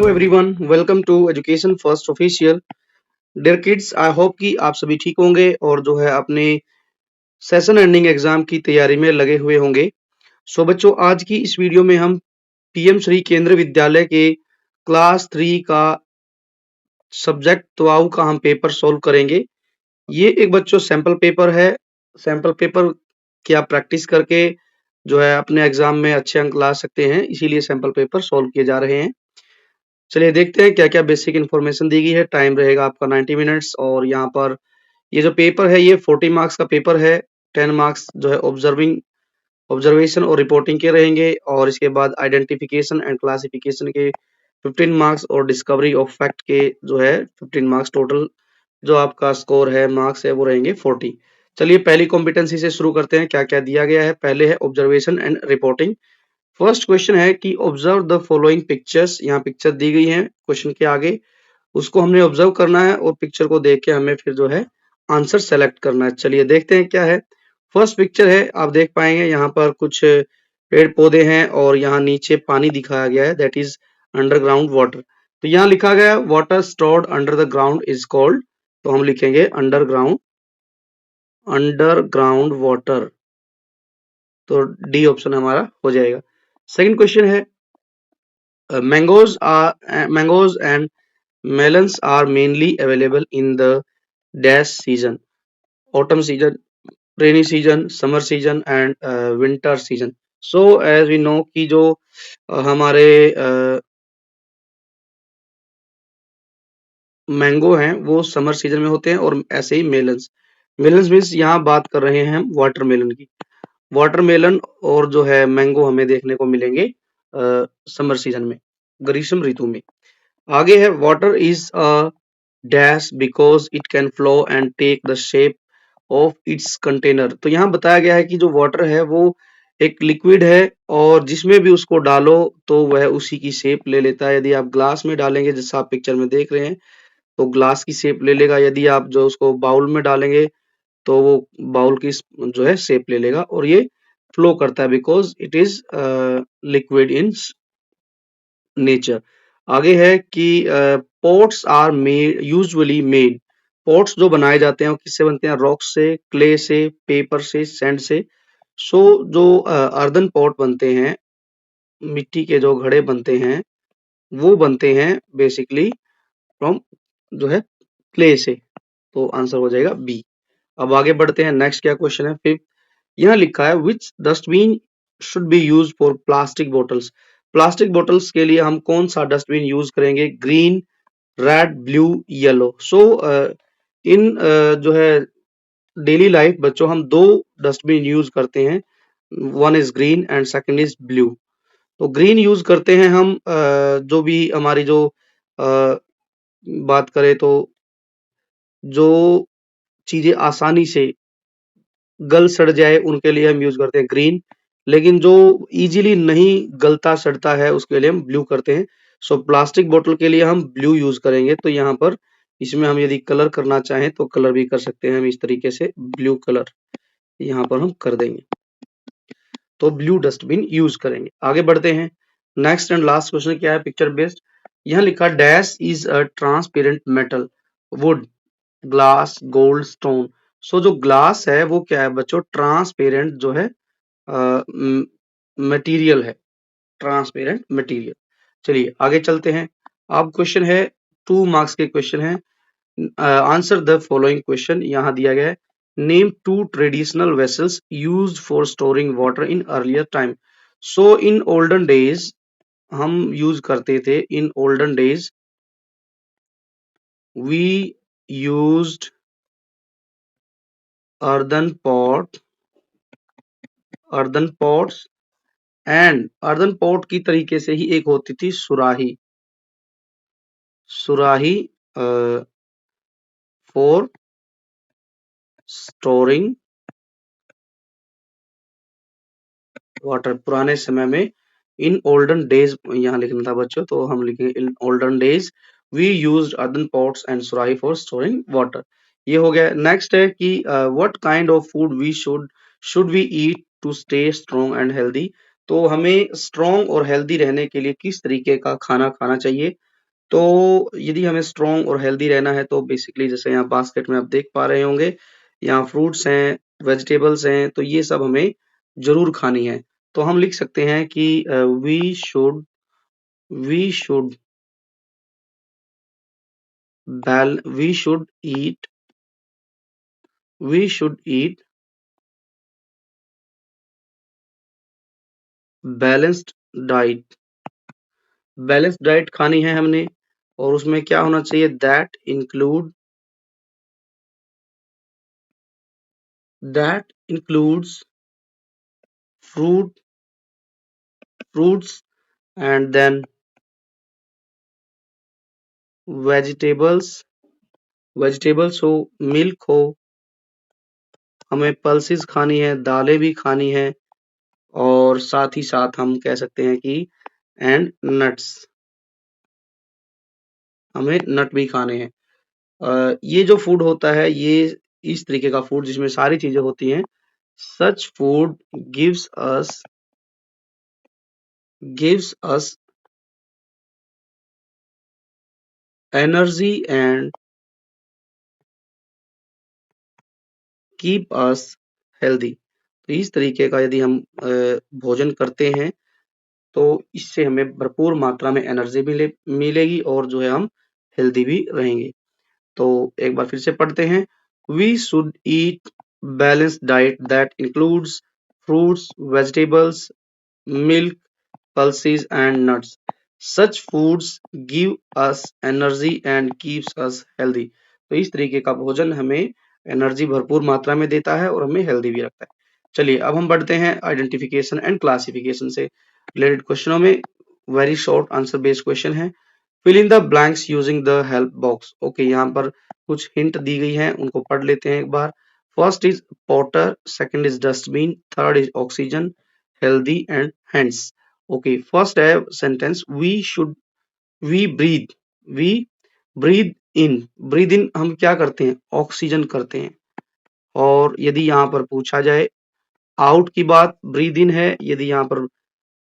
Everyone, welcome to Education First official. Dear kids, I hope कि आप सभी ठीक होंगे और जो है अपने सेशन एंडिंग एग्जाम की तैयारी में लगे हुए होंगे। सो बच्चों, आज की इस वीडियो में हम पीएम श्री केंद्रीय विद्यालय के क्लास 3 का सब्जेक्ट त्वाऊ का हम पेपर सोल्व करेंगे। ये एक बच्चों सैंपल पेपर है। सैंपल पेपर की आप प्रैक्टिस करके जो है अपने एग्जाम में अच्छे अंक ला सकते हैं, इसीलिए सैंपल पेपर सोल्व किए जा रहे हैं। चलिए देखते हैं क्या क्या बेसिक इन्फॉर्मेशन दी गई है। टाइम रहेगा आपका 90 मिनट्स और यहाँ पर ये जो पेपर है ये 40 मार्क्स का पेपर है। 10 मार्क्स जो है ऑब्जर्वेशन और रिपोर्टिंग के रहेंगे और इसके बाद आइडेंटिफिकेशन एंड क्लासिफिकेशन के 15 मार्क्स और डिस्कवरी ऑफ फैक्ट के जो है 15 मार्क्स। टोटल जो आपका स्कोर है, मार्क्स है, वो रहेंगे 40। चलिए पहली कॉम्पिटेंसी से शुरू करते हैं, क्या क्या दिया गया है। पहले है observation and reporting. First question है कि ऑब्जर्व द फॉलोइंग पिक्चर्स। यहाँ पिक्चर दी गई है क्वेश्चन के आगे, उसको हमने ऑब्जर्व करना है और पिक्चर को देख के हमें फिर जो है आंसर सेलेक्ट करना है। चलिए देखते हैं क्या है। फर्स्ट पिक्चर है, आप देख पाएंगे यहाँ पर कुछ पेड़ पौधे हैं और यहाँ नीचे पानी दिखाया गया है, दैट इज अंडरग्राउंड वाटर। तो यहाँ लिखा गया water stored under the ground is called, तो हम लिखेंगे अंडरग्राउंड वाटर। तो डी ऑप्शन हमारा हो जाएगा। सेकंड क्वेश्चन है mangoes and melons are mainly available in the dash season: autumn season, rainy season, summer season and winter season. So as we know कि जो हमारे मैंगो हैं वो समर सीजन में होते हैं और ऐसे ही मेलन्स मीन्स यहाँ बात कर रहे हैं हम वाटरमेलन की। वाटरमेलन और जो है मैंगो हमें देखने को मिलेंगे समर सीजन में, ग्रीष्म ऋतु में। आगे है water is a dash because it can flow and take the shape of its container. तो यहाँ बताया गया है कि जो वाटर है वो एक लिक्विड है और जिसमें भी उसको डालो तो वह उसी की शेप ले लेता है। यदि आप ग्लास में डालेंगे, जैसा आप पिक्चर में देख रहे हैं, तो ग्लास की शेप ले लेगा। यदि आप जो उसको बाउल में डालेंगे तो वो बाउल की जो है शेप ले लेगा और ये फ्लो करता है because it is liquid in nature. आगे है कि pots are made usually made. Pots जो बनाए जाते हैं वो किससे बनते हैं? रॉक से, क्ले से, पेपर से, सैंड से। सो जो अर्दन पॉट बनते हैं, मिट्टी के जो घड़े बनते हैं, वो बनते हैं बेसिकली फ्रॉम जो है क्ले से। तो आंसर हो जाएगा बी। अब आगे बढ़ते हैं, नेक्स्ट क्या क्वेश्चन है। फिफ्थ, यहाँ लिखा है which dustbin should be use for plastic bottles. Plastic bottles के लिए हम कौन सा डस्टबिन यूज करेंगे? Green, red, blue, yellow. So इन जो है डेली लाइफ बच्चों हम दो डस्टबिन यूज करते हैं, one is green and second is blue. तो ग्रीन यूज करते हैं हम जो भी हमारी जो बात करें तो जो चीजें आसानी से गल सड़ जाए उनके लिए हम यूज करते हैं ग्रीन, लेकिन जो इजीली नहीं गलता सड़ता है उसके लिए हम ब्लू करते हैं। सो प्लास्टिक बोतल के लिए हम ब्लू यूज करेंगे। तो यहाँ पर इसमें हम यदि कलर करना चाहें तो कलर भी कर सकते हैं हम इस तरीके से, ब्लू कलर यहाँ पर हम कर देंगे, तो ब्लू डस्टबिन यूज करेंगे। आगे बढ़ते हैं, नेक्स्ट एंड लास्ट क्वेश्चन क्या है पिक्चर बेस्ड। यहाँ लिखा dash is a transparent metal, wood, glass, gold, stone. So जो ग्लास है वो क्या है बच्चों? ट्रांसपेरेंट जो है मटेरियल है, ट्रांसपेरेंट मटेरियल। चलिए आगे चलते हैं। अब क्वेश्चन है 2 मार्क्स के क्वेश्चन है। Answer the following question. यहाँ दिया गया है name 2 traditional vessels used for storing water in earlier time. So in olden days हम यूज करते थे, in olden days we used earthen pots and earthen pot की तरीके से ही एक होती थी सुराही, सुराही फॉर स्टोरिंग वाटर। पुराने समय में, इन ओल्डन डेज यहाँ लिखना था बच्चों, तो हम लिखेंगे in olden days we used earthen pots and surahi for storing water. ये हो गया। नेक्स्ट है कि what kind of food we should we eat to stay strong and healthy. तो हमें स्ट्रॉन्ग और हेल्दी रहने के लिए किस तरीके का खाना खाना चाहिए? तो यदि हमें स्ट्रॉन्ग और हेल्दी रहना है तो बेसिकली जैसे यहाँ बास्केट में आप देख पा रहे होंगे, यहाँ फ्रूट्स हैं, वेजिटेबल्स हैं, तो ये सब हमें जरूर खानी है। तो हम लिख सकते हैं कि we should we should eat we should eat balanced diet. Balanced diet खानी है हमने, और उसमें क्या होना चाहिए, that includes fruit fruits and then vegetables vegetables हो, मिल्क हो, हमें पल्सेस खानी है, दालें भी खानी है, और साथ ही साथ हम कह सकते हैं कि एंड नट्स, हमें नट भी खाने हैं। ये जो फूड होता है, ये इस तरीके का फूड जिसमें सारी चीजें होती हैं, सच food gives us gives us energy and keep us healthy. तो इस तरीके का यदि हम भोजन करते हैं तो इससे हमें भरपूर मात्रा में एनर्जी भी मिलेगी, और जो है हम हेल्दी भी रहेंगे। तो एक बार फिर से पढ़ते हैं। We should eat balanced diet that includes fruits, vegetables, milk, pulses and nuts. Such foods give us energy and keeps us healthy. तो इस तरीके का भोजन हमें एनर्जी भरपूर मात्रा में देता है और हमें हेल्दी भी रखता है। चलिए अब हम बढ़ते हैं आइडेंटिफिकेशन एंड क्लासिफिकेशन से रिलेटेड क्वेश्चनों में। Very short answer based question है। Fill in the blanks using the help box. Okay, यहाँ पर कुछ हिंट दी गई हैं, उनको पढ़ लेते हैं एक बार। First is potter, second is dustbin, third is oxygen, healthy and hands. Okay, first है sentence, we breathe we breathe in हम क्या करते हैं, ऑक्सीजन करते हैं। और यदि यहाँ पर पूछा जाए आउट की बात, ब्रीद इन है। यदि यहाँ पर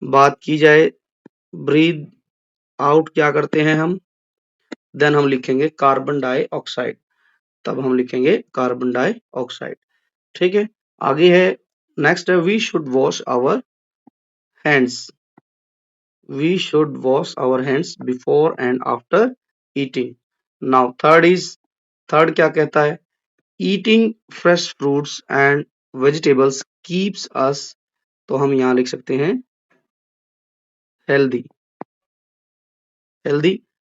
बात की जाए ब्रीद आउट क्या करते हैं हम, देन हम लिखेंगे कार्बन डाइऑक्साइड, तब हम लिखेंगे कार्बन डाइऑक्साइड। ठीक है, आगे है नेक्स्ट है we should wash our hands. We should wash our hands before and after eating. Now third क्या कहता है, eating fresh fruits and vegetables keeps us, तो हम यहाँ लिख सकते हैं healthy.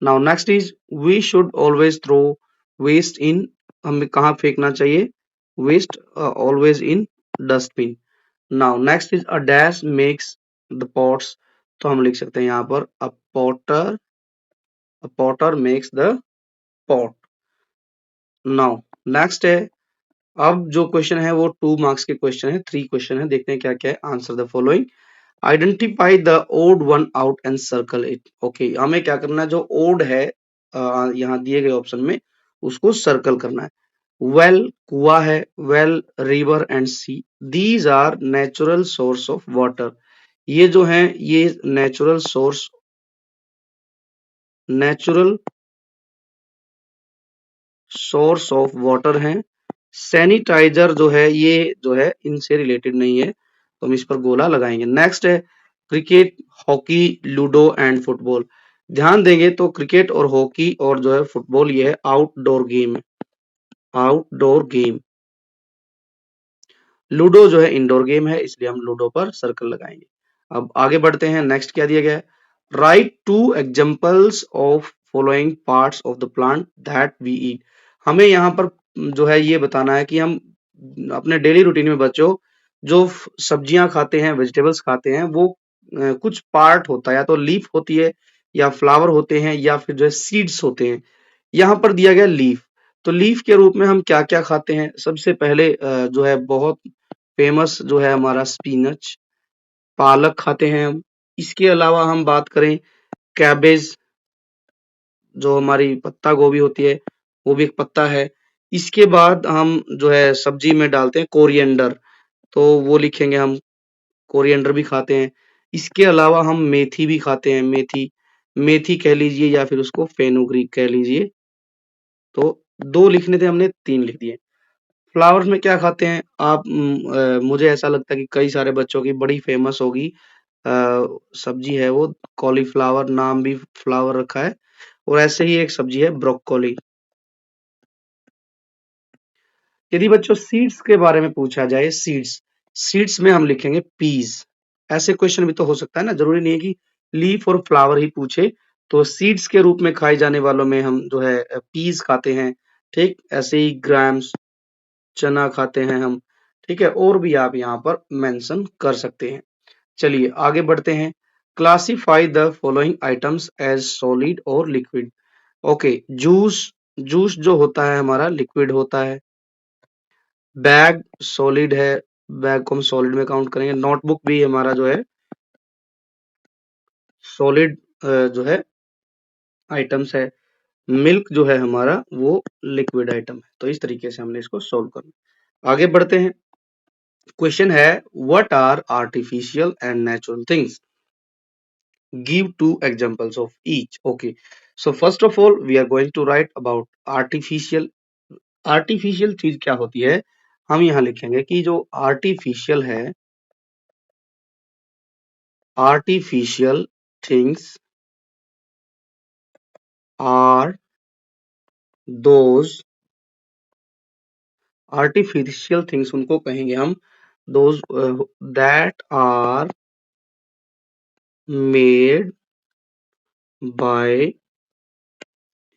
Now next is we should always throw waste in, हमें कहाँ फेंकना चाहिए, waste always in dustbin. Now next is a dash makes the pots, तो हम लिख सकते हैं यहाँ पर a potter makes the pot. Now next है, अब जो क्वेश्चन है वो 2 मार्क्स के क्वेश्चन है, 3 क्वेश्चन है, देखते हैं क्या क्या है। Answer the following, identify the odd one out and circle it. Okay, हमें क्या करना है, जो ओड है यहाँ दिए गए ऑप्शन में उसको सर्कल करना है। वेल कुआ है, well river and sea, these are natural source of water. ये जो है ये नेचुरल सोर्स ऑफ वाटर हैं। सैनिटाइजर जो है ये जो है इनसे रिलेटेड नहीं है, तो हम इस पर गोला लगाएंगे। नेक्स्ट है cricket, hockey, ludo and football. ध्यान देंगे तो क्रिकेट और हॉकी और जो है फुटबॉल ये है आउटडोर गेम। लूडो जो है इंडोर गेम है, इसलिए हम लूडो पर सर्कल लगाएंगे। अब आगे बढ़ते हैं, नेक्स्ट क्या दिया गया है, right 2 examples of following parts of the plant that we eat. हमें यहाँ पर जो है ये बताना है कि हम अपने डेली रूटीन में बच्चों जो सब्जियां खाते हैं, वेजिटेबल्स खाते हैं, वो कुछ पार्ट होता है, या तो लीफ होती है, या फ्लावर होते हैं, या फिर जो है सीड्स होते हैं। यहाँ पर दिया गया लीफ, तो लीफ के रूप में हम क्या क्या खाते हैं। सबसे पहले जो है बहुत फेमस जो है हमारा स्पिनच, पालक खाते हैं हम। इसके अलावा हम बात करें कैबेज, जो हमारी पत्ता गोभी होती है, वो भी एक पत्ता है। इसके बाद हम जो है सब्जी में डालते हैं कोरिएंडर, तो वो लिखेंगे हम, कोरिएंडर भी खाते हैं। इसके अलावा हम मेथी भी खाते हैं, मेथी मेथी कह लीजिए या फिर उसको फेनुग्रीक कह लीजिए। तो 2 लिखने थे हमने, 3 लिख दिए। फ्लावर्स में क्या खाते हैं आप? मुझे ऐसा लगता है कि कई सारे बच्चों की बड़ी फेमस होगी अ, सब्जी है वो कॉलीफ्लावर, नाम भी फ्लावर रखा है, और ऐसे ही एक सब्जी है ब्रोकोली। यदि बच्चों सीड्स के बारे में पूछा जाए, सीड्स, सीड्स में हम लिखेंगे पीज। ऐसे क्वेश्चन भी तो हो सकता है ना, जरूरी नहीं है कि लीफ और फ्लावर ही पूछे। तो सीड्स के रूप में खाए जाने वालों में हम जो है पीज खाते हैं, ठीक। ऐसे ही ग्राम्स, चना खाते हैं हम, ठीक है। और भी आप यहाँ पर मेंशन कर सकते हैं। चलिए आगे बढ़ते हैं। Classify the following items as solid और लिक्विड। ओके, जूस, जूस जो होता है हमारा लिक्विड होता है। बैग सॉलिड है, बैग को हम सॉलिड में काउंट करेंगे। नोटबुक भी हमारा जो है सॉलिड जो है आइटम्स है। मिल्क जो है हमारा वो लिक्विड आइटम है। तो इस तरीके से हमने इसको सोल्व करना। आगे बढ़ते हैं। क्वेश्चन है what are artificial and natural things, give two examples of each. Okay, so first of all we are going to write about artificial. Artificial चीज क्या होती है? हम यहाँ लिखेंगे कि जो आर्टिफिशियल है, artificial things are those, artificial things उनको कहेंगे हम those that are made by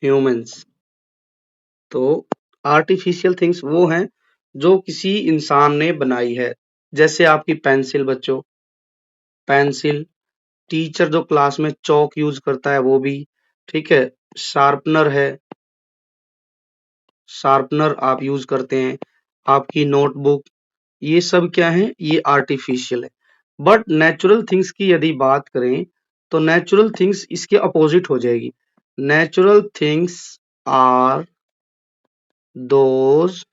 humans। तो आर्टिफिशियल थिंग्स वो हैं जो किसी इंसान ने बनाई है। जैसे आपकी पेंसिल बच्चों, पेंसिल, टीचर जो क्लास में चौक यूज करता है वो भी, ठीक है। शार्पनर है, शार्पनर आप यूज करते हैं। आपकी नोटबुक, ये सब क्या है? ये आर्टिफिशियल है। बट नेचुरल थिंग्स की यदि बात करें तो नेचुरल थिंग्स इसके अपोजिट हो जाएगी। Natural things are those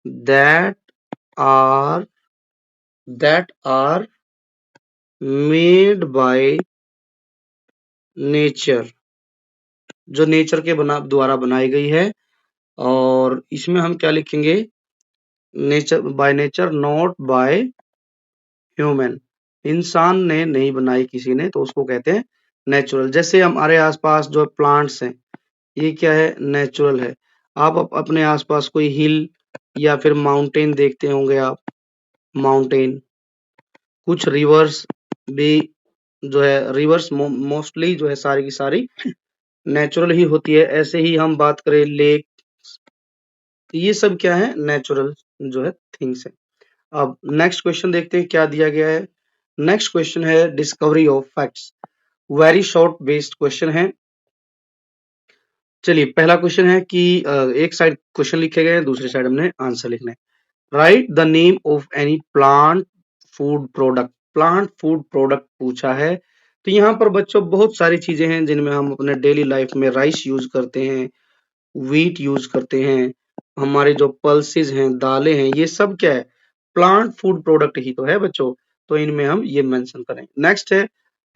that are that are made by nature, जो नेचर के द्वारा बनाई गई है। और इसमें हम क्या लिखेंगे? Nature, by nature, not by human. इंसान ने नहीं बनाई किसी ने, तो उसको कहते हैं नेचुरल। जैसे हमारे आसपास जो प्लांट्स हैं, ये क्या है? नेचुरल है। आप अपने आसपास कोई हिल या फिर माउंटेन देखते होंगे आप, माउंटेन। कुछ रिवर्स भी जो है, रिवर्स मोस्टली जो है सारी की सारी नेचुरल ही होती है। ऐसे ही हम बात करें लेक, तो ये सब क्या है? नेचुरल जो है थिंग्स है। अब नेक्स्ट क्वेश्चन देखते हैं क्या दिया गया है। नेक्स्ट क्वेश्चन है discovery of facts. Very short based question है। चलिए पहला क्वेश्चन है कि एक साइड क्वेश्चन लिखे गए हैं, दूसरी साइड हमने आंसर लिखना है। Write the name of any plant food product. Plant food product पूछा है। तो यहाँ पर बच्चों बहुत सारी चीजें हैं जिनमें हम अपने डेली लाइफ में राइस यूज करते हैं, व्हीट यूज करते हैं, हमारे जो पल्सेस हैं, दालें हैं, ये सब क्या है? प्लांट फूड प्रोडक्ट ही तो है बच्चों। तो इनमें हम ये मेंशन करें। नेक्स्ट है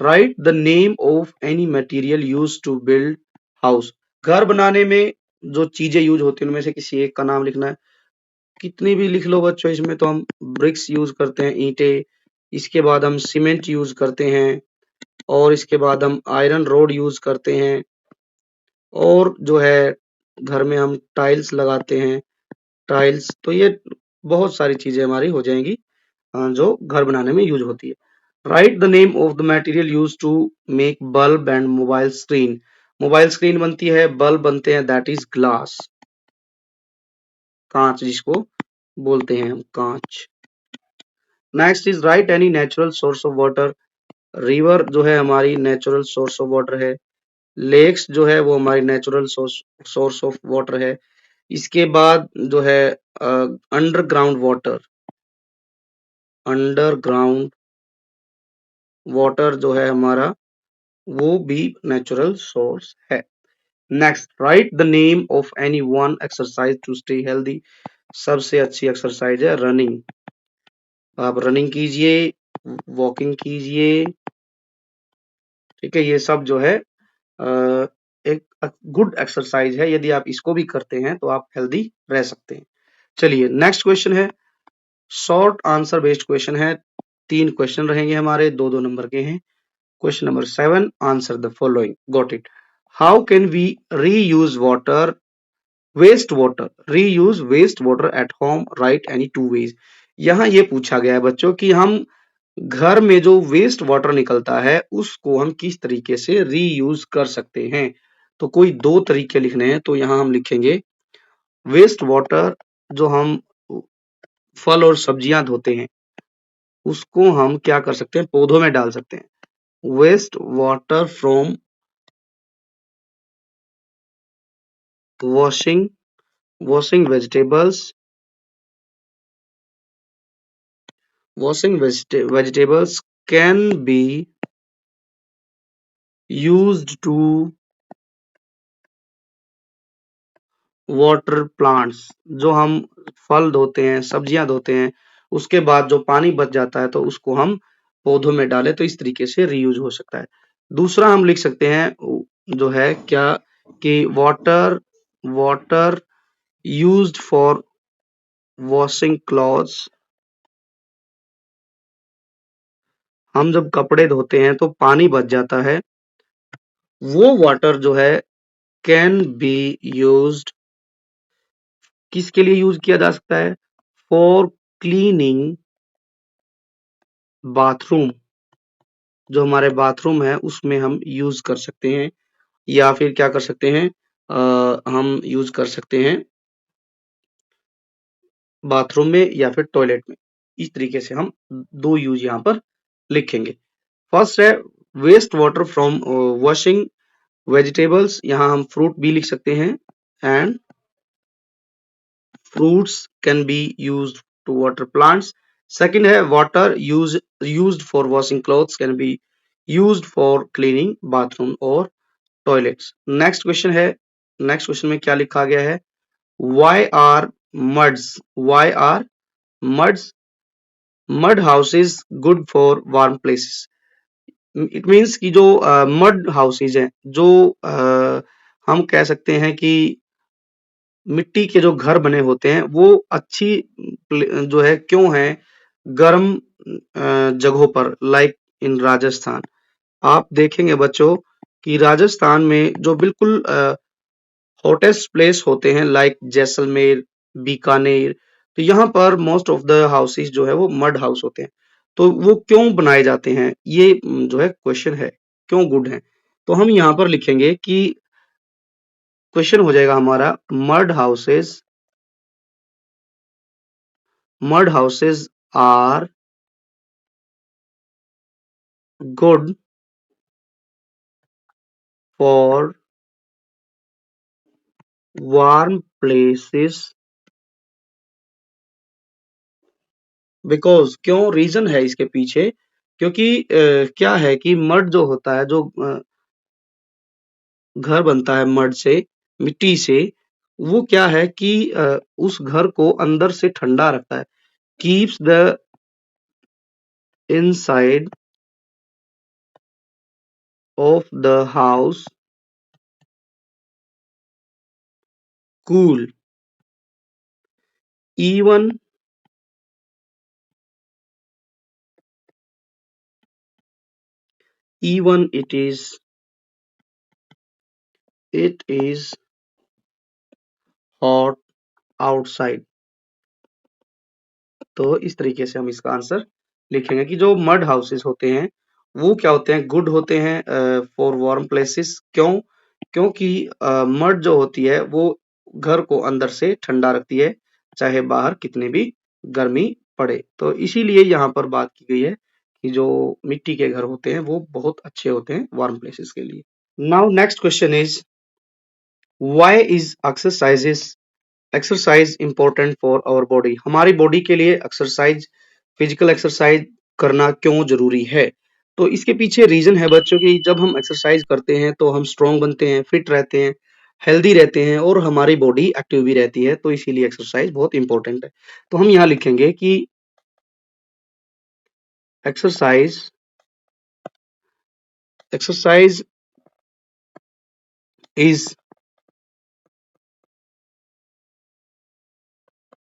write the name of any material use to build house. घर बनाने में जो चीजें यूज होती हैं उनमें से किसी एक का नाम लिखना है। कितनी भी लिख लो बच्चों, इसमें तो हम ब्रिक्स यूज करते हैं, ईंटें। इसके बाद हम सीमेंट यूज करते हैं, और इसके बाद हम आयरन रोड यूज करते हैं, और जो है घर में हम टाइल्स लगाते हैं, टाइल्स। तो ये बहुत सारी चीजें हमारी हो जाएंगी जो घर बनाने में यूज होती है। Write the name of the material use to make bulb and mobile screen. Mobile screen बनती है, बल्ब बनते हैं, दैट इज ग्लास, कांच जिसको बोलते हैं हम, कांच। Next is right any natural source of water. River जो है हमारी नेचुरल सोर्स ऑफ वाटर है। लेक्स जो है वो हमारी नेचुरल सोर्स ऑफ वाटर है। इसके बाद जो है अंडरग्राउंड वाटर, अंडरग्राउंड वाटर जो है हमारा वो भी नेचुरल सोर्स है। Next write the name of any one exercise to stay healthy. सबसे अच्छी एक्सरसाइज है रनिंग। आप रनिंग कीजिए, वॉकिंग कीजिए, ठीक है, ये सब जो है एक गुड एक्सरसाइज है। यदि आप इसको भी करते हैं तो आप हेल्दी रह सकते हैं। चलिए नेक्स्ट क्वेश्चन है, शॉर्ट आंसर बेस्ड क्वेश्चन है। 3 क्वेश्चन रहेंगे हमारे, 2-2 नंबर के हैं। Question number 7, answer the following. Got it. How can we reuse water waste water, reuse waste water at home, write any 2 ways. यहाँ ये पूछा गया है बच्चों कि हम घर में जो वेस्ट वाटर निकलता है उसको हम किस तरीके से रीयूज कर सकते हैं। तो कोई 2 तरीके लिखने हैं, तो यहाँ हम लिखेंगे वेस्ट वाटर जो हम फल और सब्जियां धोते हैं उसको हम क्या कर सकते हैं, पौधों में डाल सकते हैं। Waste water from washing washing vegetables, vegetables can be used to water plants। जो हम फल धोते हैं, सब्जियां धोते हैं, उसके बाद जो पानी बच जाता है तो उसको हम पौधों में डालें, तो इस तरीके से रीयूज हो सकता है। दूसरा हम लिख सकते हैं जो है क्या कि water water used for washing clothes. हम जब कपड़े धोते हैं तो पानी बच जाता है, वो वाटर जो है कैन बी यूज्ड, किसके लिए यूज किया जा सकता है, फॉर क्लीनिंग बाथरूम। जो हमारे बाथरूम है उसमें हम यूज कर सकते हैं, या फिर क्या कर सकते हैं, हम यूज कर सकते हैं बाथरूम में या फिर टॉयलेट में। इस तरीके से हम 2 यूज यहाँ पर लिखेंगे। फर्स्ट है waste water from washing vegetables, यहाँ हम फ्रूट भी लिख सकते हैं, and fruits can be used to water plants. Second है water used for washing clothes can be used for cleaning bathroom or toilets. Next question में क्या लिखा गया है, why are muds mud houses good for warm places। It means कि जो mud houses हैं, जो हम कह सकते हैं कि मिट्टी के जो घर बने होते हैं वो अच्छी जो है क्यों है गर्म जगहों पर, लाइक इन राजस्थान। आप देखेंगे बच्चों कि राजस्थान में जो बिल्कुल हॉटेस्ट प्लेस होते हैं लाइक जैसलमेर, बीकानेर, तो यहाँ पर मोस्ट ऑफ द हाउसेस जो है वो मड हाउस होते हैं। तो वो क्यों बनाए जाते हैं, ये जो है क्वेश्चन है, क्यों गुड है। तो हम यहाँ पर लिखेंगे कि क्वेश्चन हो जाएगा हमारा mud houses are good for warm places because, क्यों, रीजन है इसके पीछे, क्योंकि क्या है कि मड जो होता है, जो घर बनता है मड से, मिट्टी से, वो क्या है कि उस घर को अंदर से ठंडा रखता है, keeps the inside of the house cool, even even it is hot outside। तो इस तरीके से हम इसका आंसर लिखेंगे कि जो मड हाउसेस होते हैं वो क्या होते हैं, गुड होते हैं फॉर वार्म प्लेसेस। क्यों, क्योंकि मड जो होती है वो घर को अंदर से ठंडा रखती है, चाहे बाहर कितने भी गर्मी पड़े। तो इसीलिए यहाँ पर बात की गई है कि जो मिट्टी के घर होते हैं वो बहुत अच्छे होते हैं वार्म प्लेसेस के लिए। Now next question is, why is exercise important for our body. हमारी बॉडी के लिए एक्सरसाइज, फिजिकल एक्सरसाइज करना क्यों जरूरी है। तो इसके पीछे रीजन है बच्चों की, जब हम एक्सरसाइज करते हैं तो हम स्ट्रांग बनते हैं, फिट रहते हैं, हेल्दी रहते हैं और हमारी बॉडी एक्टिव भी रहती है, तो इसीलिए एक्सरसाइज बहुत इंपॉर्टेंट है। तो हम यहाँ लिखेंगे कि exercise exercise is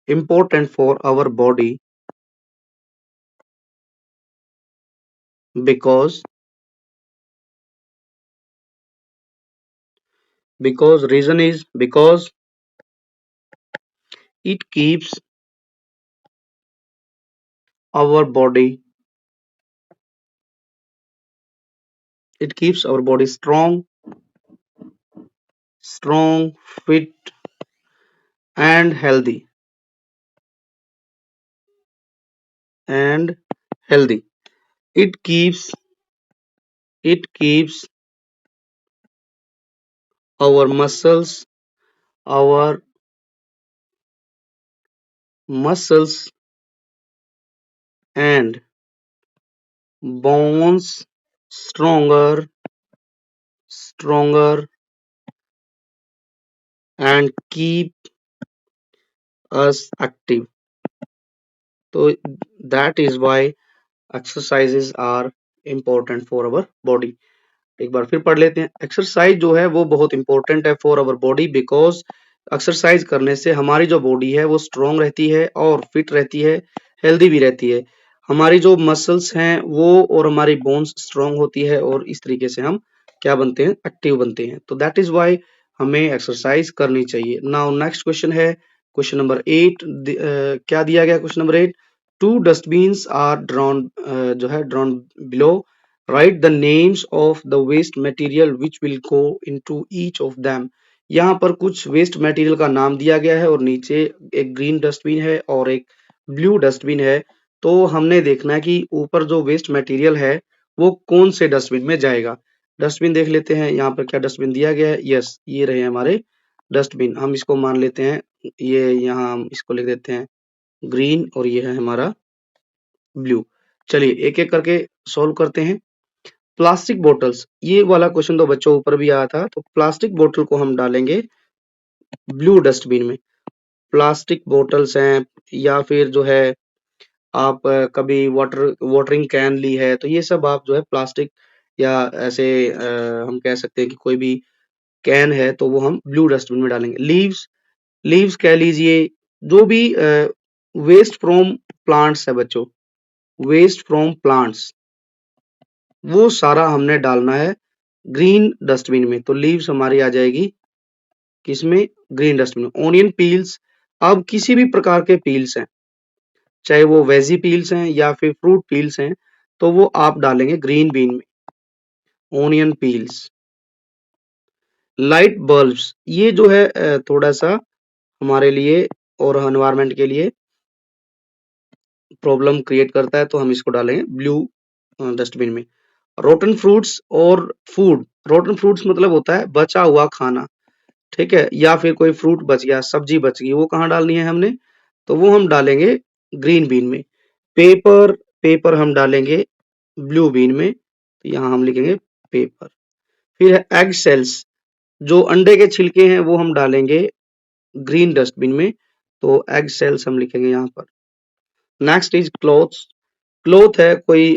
important for our body because reason is because it keeps our body strong, fit and and healthy. It keeps our our muscles and bones stronger and keep us active. So that is why exercises are important for our body. एक बार फिर पढ़ लेते हैं। Exercise जो है वो बहुत important है for our body because exercise करने से हमारी जो बॉडी है वो स्ट्रांग रहती है और फिट रहती है, हेल्दी भी रहती है। हमारी जो मसल्स हैं वो और हमारी बोन्स स्ट्रांग होती है और इस तरीके से हम क्या बनते हैं, एक्टिव बनते हैं। तो दैट इज वाई हमें एक्सरसाइज करनी चाहिए। नाउ नेक्स्ट क्वेश्चन है क्वेश्चन नंबर 8। क्या दिया गया question number 8? Two dustbins are drawn जो है drawn below. Write the names of the waste material which will go into each of them। यहाँ पर कुछ वेस्ट मटेरियल का नाम दिया गया है और नीचे एक ग्रीन डस्टबिन है और एक ब्लू डस्टबिन है। तो हमने देखना है कि ऊपर जो वेस्ट मटेरियल है वो कौन से डस्टबिन में जाएगा। डस्टबिन देख लेते हैं, यहाँ पर क्या डस्टबिन दिया गया है। यस, ये रहे हमारे डस्टबिन। हम इसको मान लेते हैं, ये यहाँ हम इसको लिख देते हैं ग्रीन और ये है हमारा ब्लू। चलिए एक एक करके सॉल्व करते हैं। प्लास्टिक बोटल्स, ये वाला क्वेश्चन तो बच्चों ऊपर भी आया था। तो प्लास्टिक बोतल को हम डालेंगे ब्लू डस्टबिन में। प्लास्टिक बोटल्स हैं या फिर जो है आप कभी वाटरिंग कैन ली है तो ये सब आप जो है प्लास्टिक या ऐसे हम कह सकते हैं कि कोई भी कैन है तो वो हम ब्लू डस्टबिन में डालेंगे। लीव्स कह लीजिए, जो भी वेस्ट फ्रॉम प्लांट्स है बच्चों, वेस्ट फ्रॉम प्लांट्स वो सारा हमने डालना है ग्रीन डस्टबिन में। तो लीव्स हमारी आ जाएगी किसमें, ग्रीन डस्टबिन में। ऑनियन पील्स, अब किसी भी प्रकार के पील्स हैं, चाहे वो वेजी पील्स हैं या फिर फ्रूट पील्स हैं, तो वो आप डालेंगे ग्रीन बीन में, ऑनियन पील्स। लाइट बल्ब्स, ये जो है थोड़ा सा हमारे लिए और एनवायरनमेंट के लिए प्रॉब्लम क्रिएट करता है तो हम इसको डालेंगे ब्लू डस्टबिन में। रोटन फ्रूट्स और फूड, रोटन फ्रूट्स मतलब होता है बचा हुआ खाना, ठीक है, या फिर कोई फ्रूट बच गया, सब्जी बच गई, वो कहाँ डालनी है हमने, तो वो हम डालेंगे ग्रीन बीन में। पेपर हम डालेंगे ब्लू बीन में, तो यहाँ हम लिखेंगे पेपर। फिर है एग सेल्स, जो अंडे के छिलके हैं वो हम डालेंगे ग्रीन डस्टबिन में, तो एग सेल्स हम लिखेंगे यहाँ पर। नेक्स्ट इज क्लॉथ्स, क्लॉथ है कोई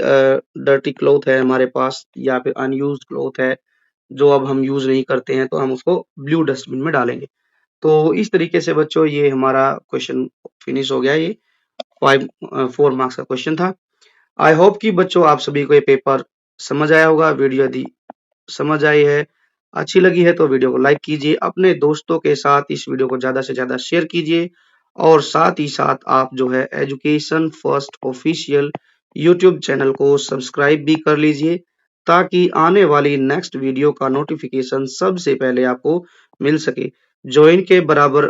डर्टी क्लॉथ है हमारे पास या फिर अनयूज्ड क्लॉथ है जो अब हम यूज नहीं करते हैं तो हम उसको ब्लू डस्टबिन में डालेंगे। तो इस तरीके से बच्चों ये हमारा क्वेश्चन फिनिश हो गया। ये 4 मार्क्स का क्वेश्चन था। आई होप कि बच्चों आप सभी को ये पेपर समझ आया होगा। वीडियो यदि समझ आई है, अच्छी लगी है तो वीडियो को लाइक कीजिए, अपने दोस्तों के साथ इस वीडियो को ज्यादा से ज्यादा शेयर कीजिए और साथ ही साथ आप जो है education First official YouTube channel को सब्सक्राइब भी कर लीजिए ताकि आने वाली नेक्स्ट वीडियो का नोटिफिकेशन सबसे पहले आपको मिल सके। ज्वाइन के बराबर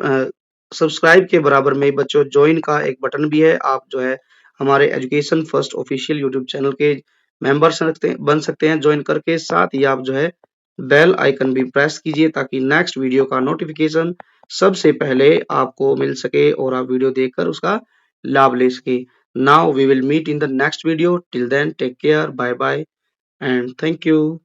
सब्सक्राइब के बराबर में बच्चों ज्वाइन का एक बटन भी है, आप जो है हमारे education First official YouTube channel के मेंबर बन सकते हैं ज्वाइन करके। साथ ही आप जो है बेल आइकन भी प्रेस कीजिए ताकि नेक्स्ट वीडियो का नोटिफिकेशन सबसे पहले आपको मिल सके और आप वीडियो देखकर उसका लाभ ले सके। Now we will meet in the next video, till then take care, bye bye and thank you.